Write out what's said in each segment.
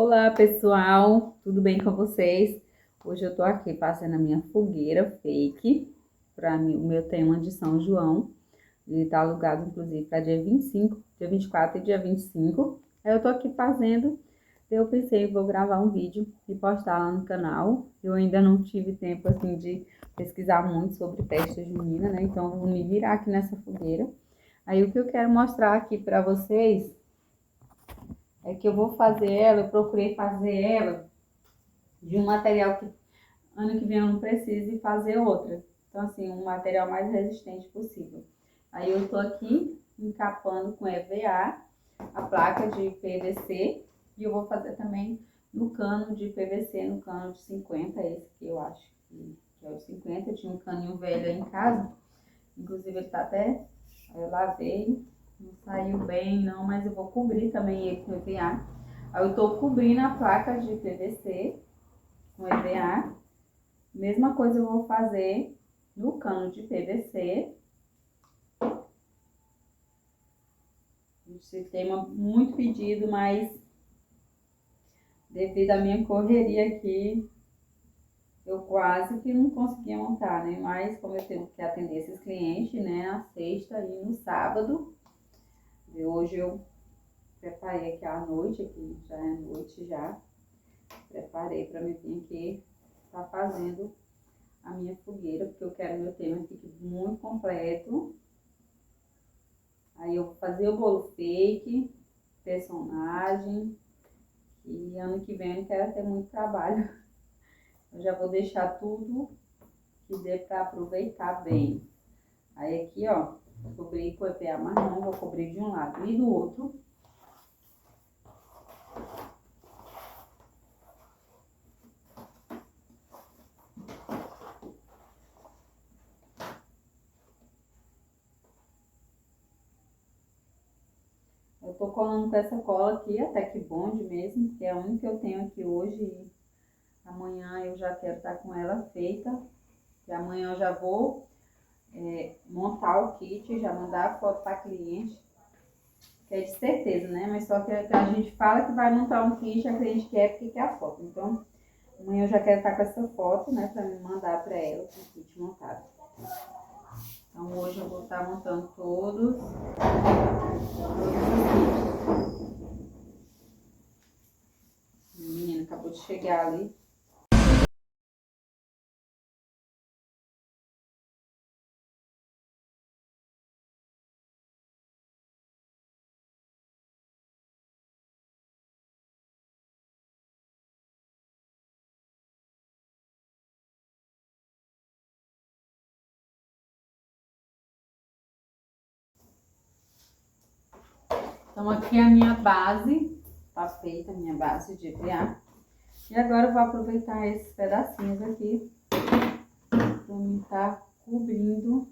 Olá pessoal, tudo bem com vocês? Hoje eu tô aqui fazendo a minha fogueira fake para o meu tema de São João. Ele tá alugado inclusive para dia 25, dia 24 e dia 25. Aí eu tô aqui fazendo, eu pensei, vou gravar um vídeo e postar lá no canal. Eu ainda não tive tempo assim de pesquisar muito sobre festa junina, né? Então eu vou me virar aqui nessa fogueira. Aí o que eu quero mostrar aqui para vocês é que eu vou fazer ela, eu procurei fazer ela de um material que ano que vem eu não precise fazer outra. Então, assim, um material mais resistente possível. Aí eu tô aqui encapando com EVA a placa de PVC e eu vou fazer também no cano de PVC, no cano de 50, esse que eu acho que é o 50. Eu tinha um caninho velho aí em casa, inclusive ele tá até, eu lavei, não saiu bem não, mas eu vou cobrir também ele com EVA. Aí eu tô cobrindo a placa de PVC com EVA. Mesma coisa eu vou fazer no cano de PVC. Esse tema muito pedido, mas devido à minha correria aqui, eu quase que não conseguia montar, né? Mas como eu tenho que atender esses clientes, né? Na sexta e no sábado, e hoje eu preparei aqui à noite, aqui já é noite já. Preparei para me vir aqui estar fazendo a minha fogueira, porque eu quero meu tema fique muito completo. Aí eu vou fazer o bolo fake, personagem, e ano que vem eu não quero ter muito trabalho. Eu já vou deixar tudo que dê para aproveitar bem. Aí aqui, ó, cobri com EPA marrom, vou cobrir de um lado e do outro. Eu tô colando com essa cola aqui, até que bonde mesmo, que é a única que eu tenho aqui hoje. E amanhã eu já quero estar com ela feita. E amanhã eu já vou montar o kit, já mandar a foto para cliente, que é de certeza, né? Mas só que a gente fala que vai montar um kit, a cliente quer porque quer a foto. Então, amanhã eu já quero estar com essa foto, né? Para me mandar para ela o kit montado. Então, hoje eu vou estar montando todos os kits. Minha menina acabou de chegar ali. Então, aqui é a minha base, tá feita a minha base de EVA. E agora eu vou aproveitar esses pedacinhos aqui para mim estar cobrindo.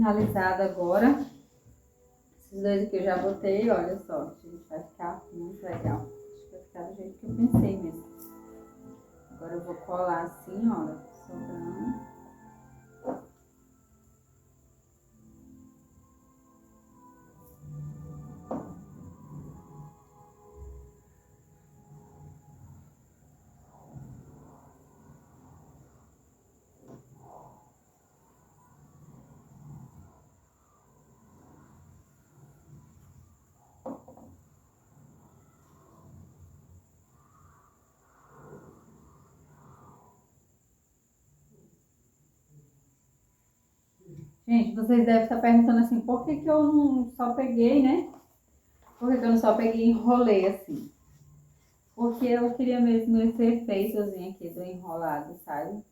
finalizado agora. Esses dois aqui eu já botei, olha só, gente, vai ficar muito legal. Acho que vai ficar do jeito que eu pensei mesmo. Agora eu vou colar assim, olha, sobrando. Gente, vocês devem estar perguntando assim, por que que eu não só peguei, né? Por que que eu não só peguei e enrolei assim? Porque eu queria mesmo esse efeitozinho aqui do enrolado, sabe?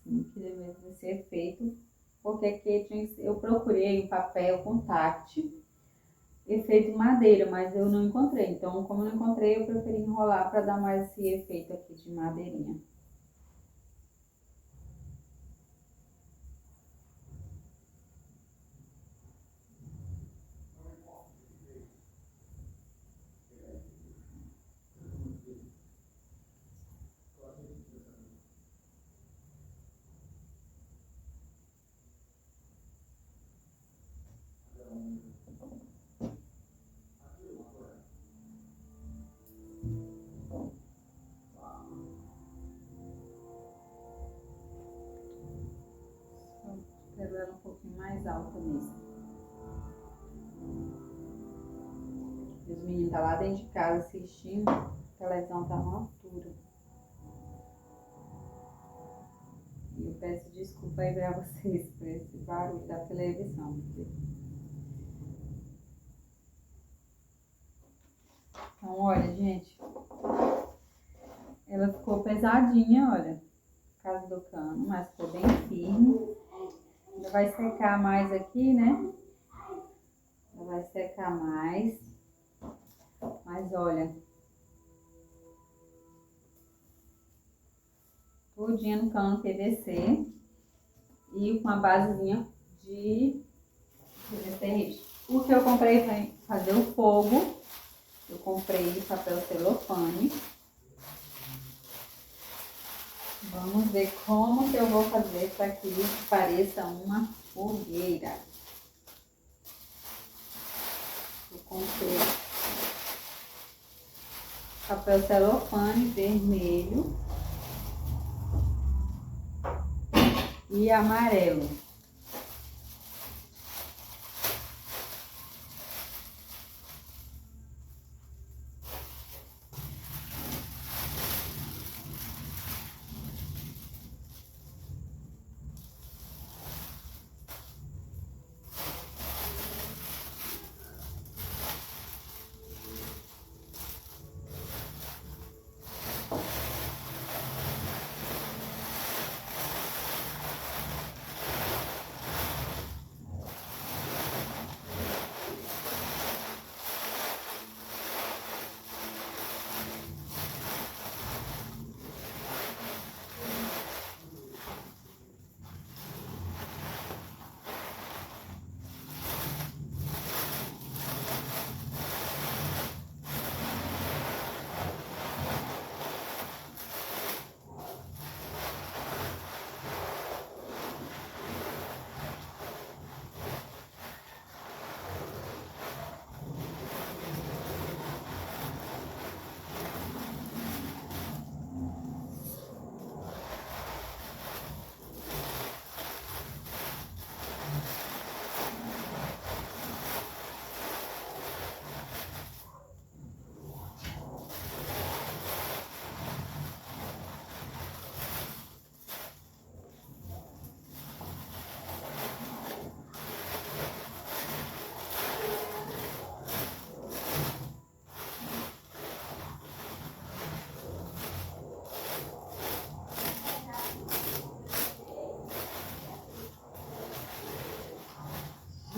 Sim, queria mesmo esse efeito. Porque aqui eu procurei um papel contact, efeito madeira, mas eu não encontrei. Então, como eu não encontrei, eu preferi enrolar para dar mais esse efeito aqui de madeirinha. Quero ela um pouquinho mais alta mesmo. Os meninos estão lá dentro de casa assistindo, a televisão tá na altura. E eu peço desculpa aí pra vocês por esse barulho da televisão. Então, olha, gente, ela ficou pesadinha, olha, por causa do cano, mas ficou bem firme. Ainda vai secar mais aqui, né? Ainda vai secar mais. Mas olha, tudinho no cano PVC e com a basezinha de PVC. O que eu comprei para fazer o fogo, eu comprei papel celofane. Vamos ver como que eu vou fazer para que pareça uma fogueira. Eu comprei papel celofane vermelho e amarelo.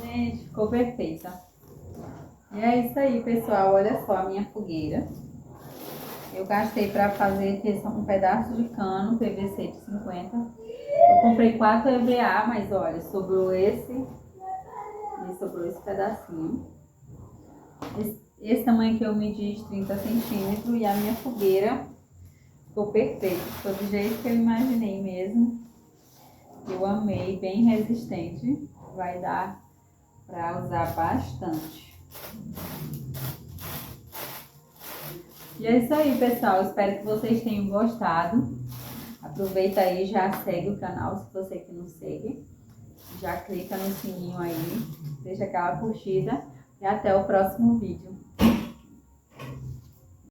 Gente, ficou perfeita. E é isso aí, pessoal. Olha só a minha fogueira. Eu gastei para fazer aqui um pedaço de cano PVC de 50. Eu comprei 4 EVA, mas olha, sobrou esse E sobrou esse pedacinho. Esse tamanho que eu medi de 30 centímetros e a minha fogueira ficou perfeita. Ficou do jeito que eu imaginei mesmo. Eu amei, bem resistente. Vai dar para usar bastante. E é isso aí, pessoal. Espero que vocês tenham gostado. Aproveita aí, já segue o canal se você que não segue. Já clica no sininho aí, deixa aquela curtida e até o próximo vídeo.